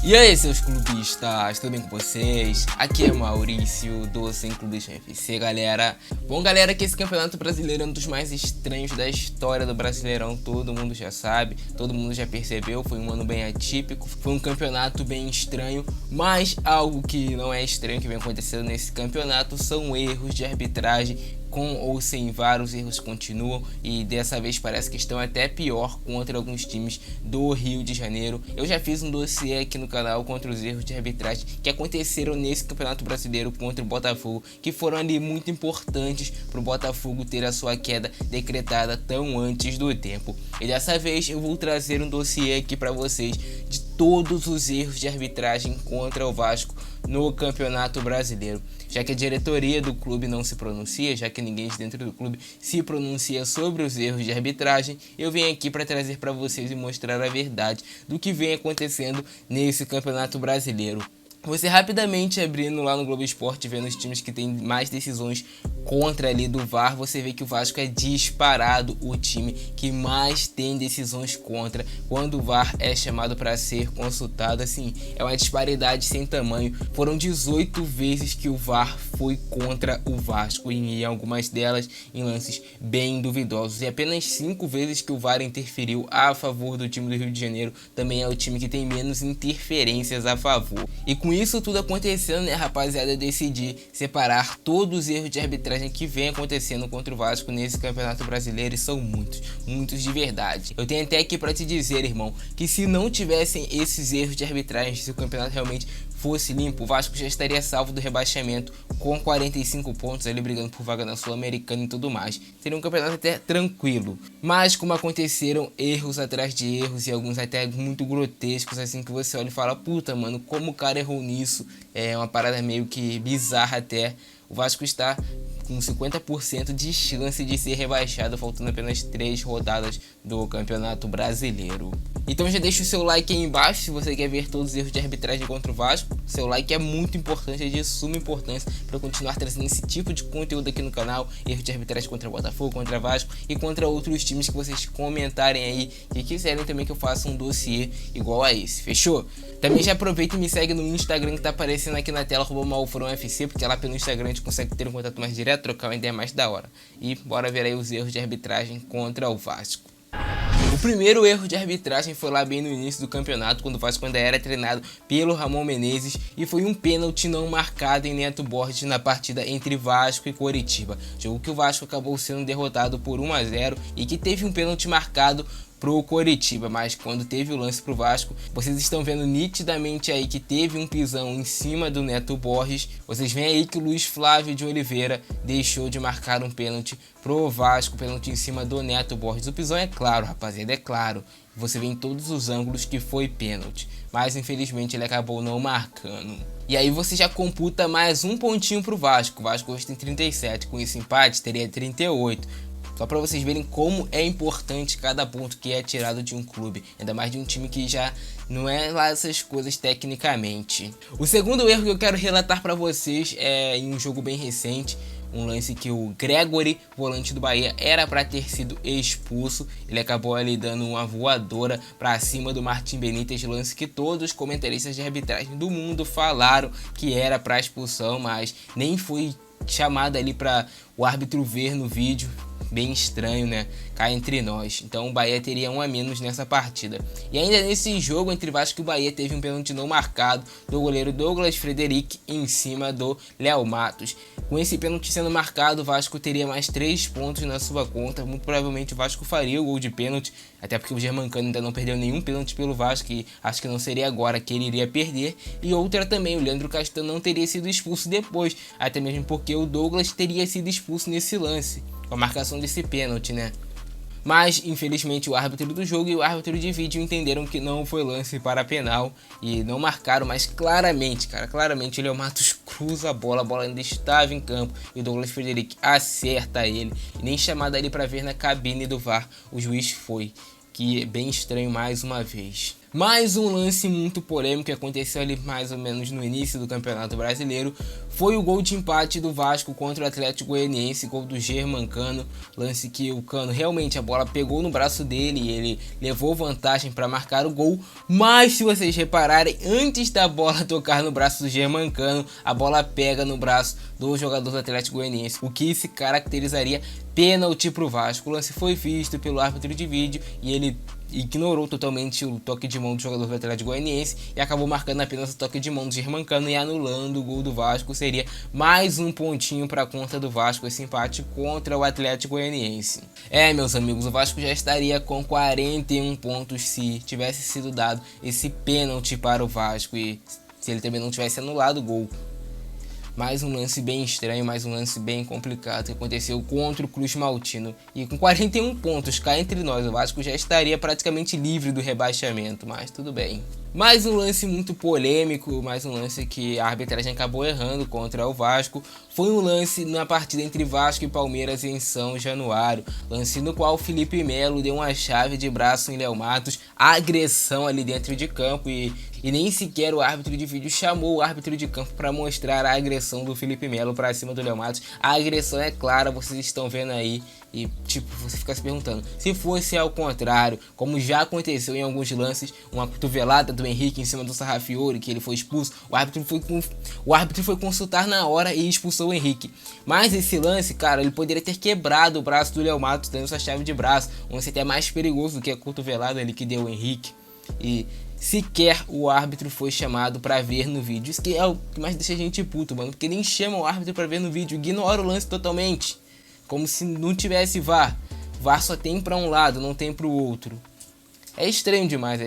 E aí, seus clubistas, tudo bem com vocês? Aqui é Maurício do Sem Clubismo FC, galera. Bom, galera, que esse campeonato brasileiro é um dos mais estranhos da história do Brasileirão. Todo mundo já sabe, todo mundo já percebeu. Foi um ano bem atípico, foi um campeonato bem estranho. Mas algo que não é estranho que vem acontecendo nesse campeonato são erros de arbitragem. Com ou sem VAR, os erros continuam e dessa vez parece que estão até pior contra alguns times do Rio de Janeiro. Eu já fiz um dossiê aqui no canal contra os erros de arbitragem que aconteceram nesse Campeonato Brasileiro contra o Botafogo, que foram ali muito importantes para o Botafogo ter a sua queda decretada tão antes do tempo. E dessa vez eu vou trazer um dossiê aqui para vocês de todos os erros de arbitragem contra o Vasco no Campeonato Brasileiro. Já que a diretoria do clube não se pronuncia, já que ninguém de dentro do clube se pronuncia sobre os erros de arbitragem, eu venho aqui para trazer para vocês e mostrar a verdade do que vem acontecendo nesse Campeonato Brasileiro. Você rapidamente abrindo lá no Globo Esporte, vendo os times que tem mais decisões contra ali do VAR, você vê que o Vasco é disparado o time que mais tem decisões contra quando o VAR é chamado para ser consultado. Assim, é uma disparidade sem tamanho. Foram 18 vezes que o VAR foi contra o Vasco, e em algumas delas em lances bem duvidosos, e apenas 5 vezes que o VAR interferiu a favor do time do Rio de Janeiro. Também é o time que tem menos interferências a favor. E com isso tudo acontecendo, né, rapaziada, eu decidi separar todos os erros de arbitragem que vem acontecendo contra o Vasco nesse Campeonato Brasileiro, e são muitos de verdade. Eu tenho até aqui pra te dizer, irmão, que se não tivessem esses erros de arbitragem, se o campeonato realmente fosse limpo, o Vasco já estaria salvo do rebaixamento com 45 pontos, ali brigando por vaga na Sul-Americana e tudo mais. Seria um campeonato até tranquilo. Mas como aconteceram erros atrás de erros, e alguns até muito grotescos, assim, que você olha e fala, puta, mano, como o cara errou nisso? É uma parada meio que bizarra até. O Vasco está com 50% de chance de ser rebaixado, faltando apenas 3 rodadas do Campeonato Brasileiro. Então já deixa o seu like aí embaixo se você quer ver todos os erros de arbitragem contra o Vasco. Seu like é muito importante, é de suma importância para eu continuar trazendo esse tipo de conteúdo aqui no canal. Erros de arbitragem contra o Botafogo, contra o Vasco e contra outros times que vocês comentarem aí e quiserem também que eu faça um dossiê igual a esse, fechou? Também já aproveita e me segue no Instagram que tá aparecendo aqui na tela, @malfurãofc, porque lá pelo Instagram a gente consegue ter um contato mais direto, trocar uma ideia mais da hora. E bora ver aí os erros de arbitragem contra o Vasco. O primeiro erro de arbitragem foi lá bem no início do campeonato, quando o Vasco ainda era treinado pelo Ramon Menezes, e foi um pênalti não marcado em Neto Borges na partida entre Vasco e Coritiba. Jogo que o Vasco acabou sendo derrotado por 1-0 e que teve um pênalti marcado pro Coritiba, mas quando teve o lance pro Vasco, vocês estão vendo nitidamente aí que teve um pisão em cima do Neto Borges. Vocês veem aí que o Luiz Flávio de Oliveira deixou de marcar um pênalti pro Vasco, pênalti em cima do Neto Borges. O pisão é claro, rapaziada, é claro. Você vê em todos os ângulos que foi pênalti, mas infelizmente ele acabou não marcando. E aí você já computa mais um pontinho pro Vasco. O Vasco hoje tem 37, com esse empate teria 38. Só para vocês verem como é importante cada ponto que é tirado de um clube, ainda mais de um time que já não é lá essas coisas tecnicamente. O segundo erro que eu quero relatar para vocês é em um jogo bem recente, um lance que o Gregory, volante do Bahia, era para ter sido expulso. Ele acabou ali dando uma voadora para cima do Martim Benítez, lance que todos os comentaristas de arbitragem do mundo falaram que era para expulsão, mas nem foi chamado ali para o árbitro ver no vídeo. Bem estranho, né? Cá entre nós. Então o Bahia teria 1 a menos nessa partida. E ainda nesse jogo entre Vasco e Bahia teve um pênalti não marcado do goleiro Douglas Frederic em cima do Léo Matos. Com esse pênalti sendo marcado, o Vasco teria mais 3 pontos na sua conta. Muito provavelmente o Vasco faria o gol de pênalti, até porque o Germancano ainda não perdeu nenhum pênalti pelo Vasco, e acho que não seria agora que ele iria perder. E outra também, o Leandro Castan não teria sido expulso depois, até mesmo porque o Douglas teria sido expulso nesse lance, com a marcação desse pênalti, né? Mas infelizmente o árbitro do jogo e o árbitro de vídeo entenderam que não foi lance para penal e não marcaram, mas claramente, cara, claramente o Léo Matos cruza a bola ainda estava em campo e o Douglas Frederic acerta ele, e nem chamado ali para ver na cabine do VAR o juiz foi. Que é bem estranho mais uma vez. Mais um lance muito polêmico que aconteceu ali mais ou menos no início do Campeonato Brasileiro foi o gol de empate do Vasco contra o Atlético Goianiense, gol do Germancano, lance que o Cano realmente a bola pegou no braço dele e ele levou vantagem para marcar o gol, mas se vocês repararem, antes da bola tocar no braço do Germancano, a bola pega no braço do jogador do Atlético Goianiense, o que se caracterizaria pênalti para o Vasco. O lance foi visto pelo árbitro de vídeo e ele ignorou totalmente o toque de mão do jogador do Atlético Goianiense e acabou marcando apenas o toque de mão do Germancano e anulando o gol do Vasco. Seria mais um pontinho para a conta do Vasco, esse empate contra o Atlético Goianiense. Meus amigos, o Vasco já estaria com 41 pontos se tivesse sido dado esse pênalti para o Vasco e se ele também não tivesse anulado o gol. Mais um lance bem estranho, mais um lance bem complicado que aconteceu contra o Cruz Maltino. E com 41 pontos, cá entre nós, o Vasco já estaria praticamente livre do rebaixamento, mas tudo bem. Mais um lance muito polêmico, mais um lance que a arbitragem acabou errando contra o Vasco. Foi um lance na partida entre Vasco e Palmeiras em São Januário. Lance no qual o Felipe Melo deu uma chave de braço em Léo Matos. Agressão ali dentro de campo e nem sequer o árbitro de vídeo chamou o árbitro de campo para mostrar a agressão do Felipe Melo para cima do Léo Matos. A agressão é clara, vocês estão vendo aí. E tipo, você fica se perguntando, se fosse ao contrário, como já aconteceu em alguns lances, uma cotovelada do Henrique em cima do Sarrafiori, que ele foi expulso, o árbitro foi consultar na hora e expulsou o Henrique. Mas esse lance, cara, ele poderia ter quebrado o braço do Léo Matos, dando essa chave de braço, um lance até mais perigoso do que a cotovelada ali que deu o Henrique. E sequer o árbitro foi chamado pra ver no vídeo. Isso que é o que mais deixa a gente puto, mano, porque nem chama o árbitro pra ver no vídeo, ignora o lance totalmente. Como se não tivesse VAR. VAR só tem pra um lado, não tem pro outro. É estranho demais,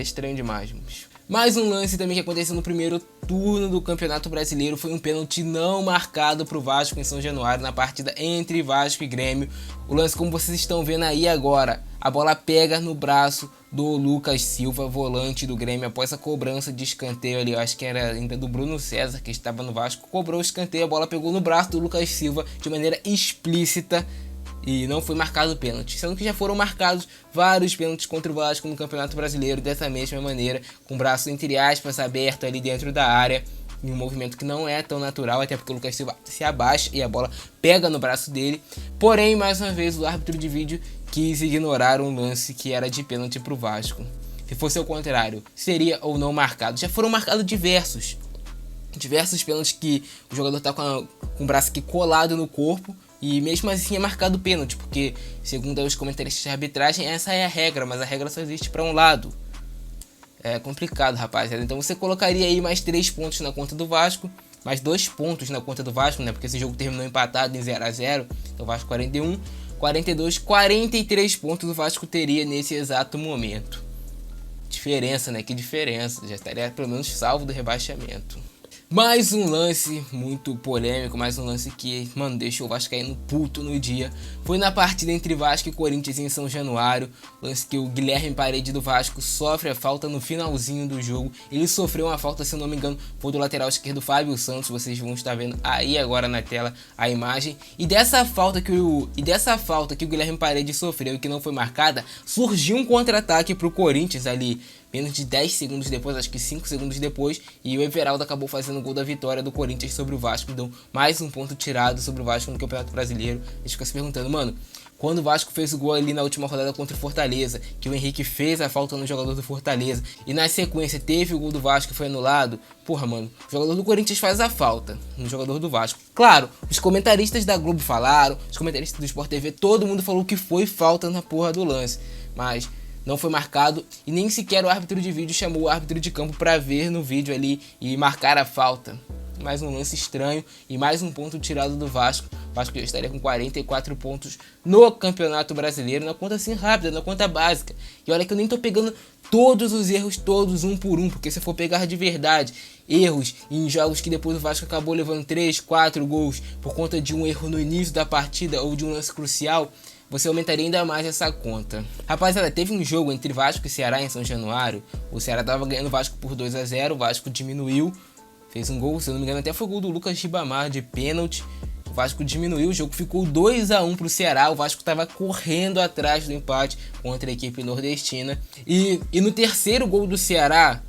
moço. Mais um lance também que aconteceu no primeiro turno do Campeonato Brasileiro foi um pênalti não marcado pro Vasco em São Januário na partida entre Vasco e Grêmio. O lance, como vocês estão vendo aí agora, a bola pega no braço do Lucas Silva, volante do Grêmio, após a cobrança de escanteio ali, eu acho que era ainda do Bruno César, que estava no Vasco, cobrou o escanteio, a bola pegou no braço do Lucas Silva de maneira explícita e não foi marcado o pênalti, sendo que já foram marcados vários pênaltis contra o Vasco no Campeonato Brasileiro dessa mesma maneira, com o braço entre aspas aberto ali dentro da área, em um movimento que não é tão natural, até porque o Lucas Silva se abaixa e a bola pega no braço dele. Porém, mais uma vez, o árbitro de vídeo quis ignorar um lance que era de pênalti para o Vasco. Se fosse ao contrário, seria ou não marcado. Já foram marcados diversos pênaltis que o jogador está com o braço aqui colado no corpo e mesmo assim é marcado pênalti, porque segundo os comentaristas de arbitragem, essa é a regra, mas a regra só existe para um lado. É complicado, rapaziada. Então você colocaria aí mais 3 pontos na conta do Vasco, mais 2 pontos na conta do Vasco, né? Porque esse jogo terminou empatado em 0 a 0. Então o Vasco 41, 42, 43 pontos o Vasco teria nesse exato momento. Diferença, né? Que diferença. Já estaria pelo menos salvo do rebaixamento. Mais um lance muito polêmico, mais um lance que, mano, deixou o Vascaíno puto no dia. Foi na partida entre Vasco e Corinthians em São Januário. Lance que o Guilherme Parede do Vasco sofre a falta no finalzinho do jogo. Ele sofreu uma falta, se eu não me engano, foi do lateral esquerdo Fábio Santos. Vocês vão estar vendo aí agora na tela a imagem. E dessa falta que o Guilherme Parede sofreu e que não foi marcada, surgiu um contra-ataque pro Corinthians ali. Menos de 10 segundos depois, acho que 5 segundos depois, e o Everaldo acabou fazendo o gol da vitória do Corinthians sobre o Vasco. Então, mais um ponto tirado sobre o Vasco no Campeonato Brasileiro. A gente fica se perguntando, mano, quando o Vasco fez o gol ali na última rodada contra o Fortaleza, que o Henrique fez a falta no jogador do Fortaleza, e na sequência teve o gol do Vasco que foi anulado, porra, mano, o jogador do Corinthians faz a falta no jogador do Vasco. Claro, os comentaristas da Globo falaram, os comentaristas do Sport TV, todo mundo falou que foi falta na porra do lance, mas não foi marcado e nem sequer o árbitro de vídeo chamou o árbitro de campo para ver no vídeo ali e marcar a falta. Mais um lance estranho e mais um ponto tirado do Vasco. O Vasco já estaria com 44 pontos no Campeonato Brasileiro, na conta assim rápida, na conta básica. E olha que eu nem tô pegando todos os erros, todos um por um, porque se eu for pegar de verdade erros em jogos que depois o Vasco acabou levando 3, 4 gols por conta de um erro no início da partida ou de um lance crucial, você aumentaria ainda mais essa conta. Rapaziada, teve um jogo entre Vasco e Ceará em São Januário. O Ceará tava ganhando o Vasco por 2 a 0, o Vasco diminuiu, fez um gol, se eu não me engano até foi o gol do Lucas Ribamar de pênalti. o Vasco diminuiu, o jogo ficou 2-1 pro Ceará. O Vasco estava correndo atrás do empate contra a equipe nordestina. E no terceiro gol do Ceará,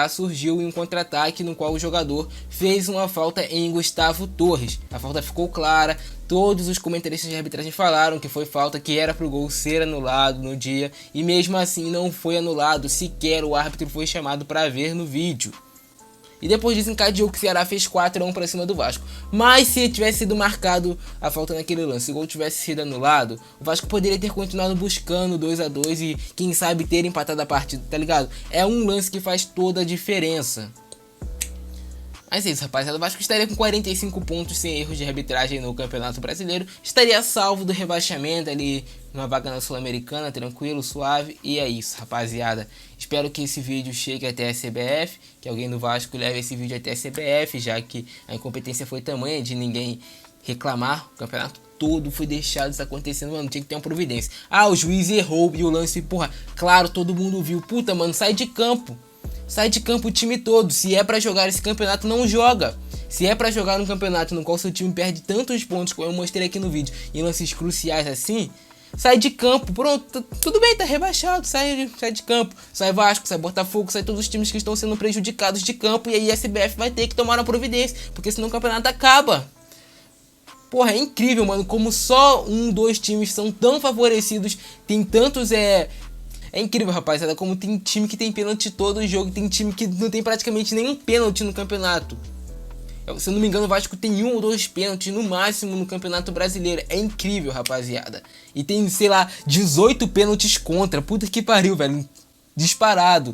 surgiu em um contra-ataque no qual o jogador fez uma falta em Gustavo Torres. A falta ficou clara, todos os comentaristas de arbitragem falaram que foi falta, que era para o gol ser anulado no dia, e mesmo assim não foi anulado, sequer o árbitro foi chamado para ver no vídeo. E depois desencadeou que o Ceará fez 4-1 para cima do Vasco. Mas se tivesse sido marcado a falta naquele lance, se o gol tivesse sido anulado, o Vasco poderia ter continuado buscando 2-2 e quem sabe ter empatado a partida, tá ligado? É um lance que faz toda a diferença. Mas é isso, rapaziada. O Vasco estaria com 45 pontos sem erros de arbitragem no Campeonato Brasileiro. Estaria salvo do rebaixamento ali, uma vaga na Sul-Americana, tranquilo, suave. E é isso, rapaziada. Espero que esse vídeo chegue até a CBF, que alguém do Vasco leve esse vídeo até a CBF, já que a incompetência foi tamanha de ninguém reclamar. O campeonato todo foi deixado isso acontecendo, mano. Tinha que ter uma providência. Ah, o juiz errou e o lance, porra, claro, todo mundo viu. Puta, mano, sai de campo. Sai de campo o time todo. Se é pra jogar esse campeonato, não joga. Se é pra jogar um campeonato no qual seu time perde tantos pontos, como eu mostrei aqui no vídeo, em lances cruciais assim, sai de campo. Pronto, tudo bem, tá rebaixado. Sai de campo. Sai Vasco, sai Botafogo, sai todos os times que estão sendo prejudicados de campo. E aí a CBF vai ter que tomar uma providência, porque senão o campeonato acaba. Porra, é incrível, mano, como só dois times são tão favorecidos. Tem tantos, É incrível, rapaziada, como tem time que tem pênalti todo o jogo, tem time que não tem praticamente nenhum pênalti no campeonato. Se eu não me engano, o Vasco tem 1 ou 2 pênaltis no máximo no Campeonato Brasileiro. É incrível, rapaziada. E tem, sei lá, 18 pênaltis contra. Puta que pariu, velho. Disparado.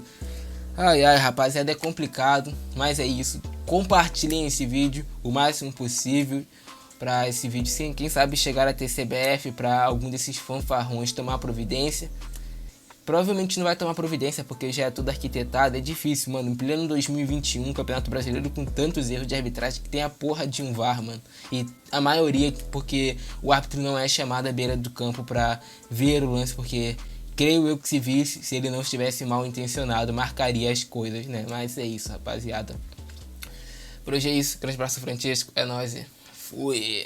Ai, rapaziada, é complicado. Mas é isso. Compartilhem esse vídeo o máximo possível, pra esse vídeo, sim, quem sabe chegar até CBF, pra algum desses fanfarrões tomar providência. Provavelmente não vai tomar providência porque já é tudo arquitetado, é difícil, mano. Em pleno 2021, Campeonato Brasileiro com tantos erros de arbitragem que tem a porra de um VAR, mano. E a maioria porque o árbitro não é chamado à beira do campo pra ver o lance, porque creio eu que se visse, se ele não estivesse mal intencionado, marcaria as coisas, né? Mas é isso, rapaziada. Por hoje é isso. Grande abraço, Francisco. É nóis. Fui.